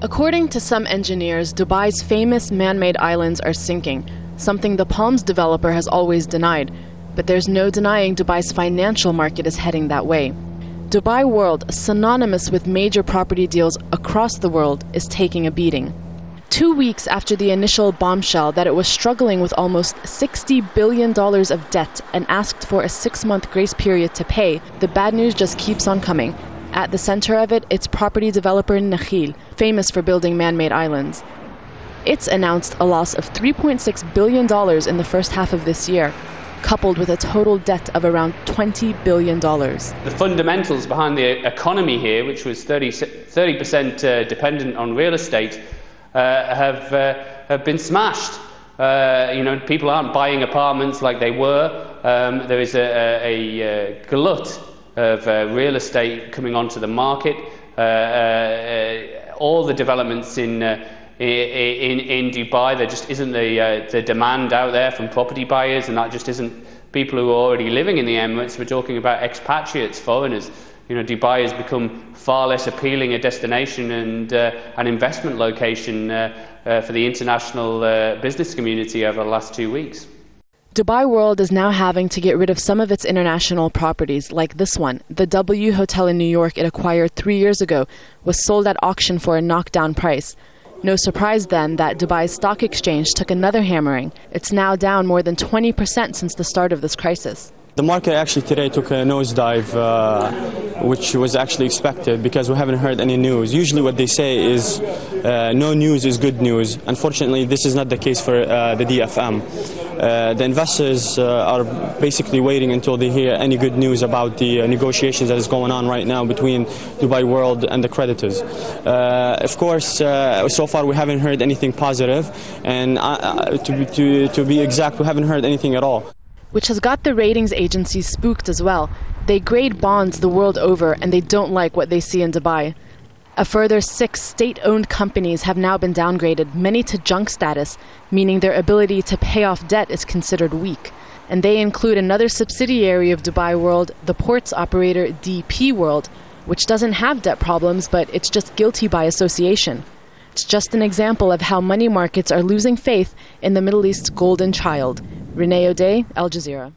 According to some engineers, Dubai's famous man-made islands are sinking, something the Palms developer has always denied. But there's no denying Dubai's financial market is heading that way. Dubai World, synonymous with major property deals across the world, is taking a beating. 2 weeks after the initial bombshell that it was struggling with almost $60 billion of debt and asked for a 6-month grace period to pay, the bad news just keeps on coming. At the center of it, it's property developer Nakheel, famous for building man-made islands. It's announced a loss of $3.6 billion in the first half of this year, coupled with a total debt of around $20 billion. The fundamentals behind the economy here, which was 30% dependent on real estate, have been smashed. People aren't buying apartments like they were. There is a glut of real estate coming onto the market. All the developments in Dubai, there just isn't the demand out there from property buyers, and that just isn't people who are already living in the Emirates. We're talking about expatriates, foreigners. Dubai has become far less appealing a destination and an investment location for the international business community over the last 2 weeks. Dubai World is now having to get rid of some of its international properties, like this one. The W Hotel in New York it acquired 3 years ago was sold at auction for a knockdown price. No surprise then that Dubai's stock exchange took another hammering. It's now down more than 20% since the start of this crisis. The market actually today took a nosedive, which was actually expected because we haven't heard any news. Usually what they say is no news is good news. Unfortunately, this is not the case for the DFM. The investors are basically waiting until they hear any good news about the negotiations that is going on right now between Dubai World and the creditors. Of course, so far we haven't heard anything positive, and to be exact, we haven't heard anything at all. Which has got the ratings agencies spooked as well. They grade bonds the world over, and they don't like what they see in Dubai. A further 6 state-owned companies have now been downgraded, many to junk status, meaning their ability to pay off debt is considered weak. And they include another subsidiary of Dubai World, the ports operator DP World, which doesn't have debt problems, but it's just guilty by association. It's just an example of how money markets are losing faith in the Middle East's golden child. Renee O'Day, Al Jazeera.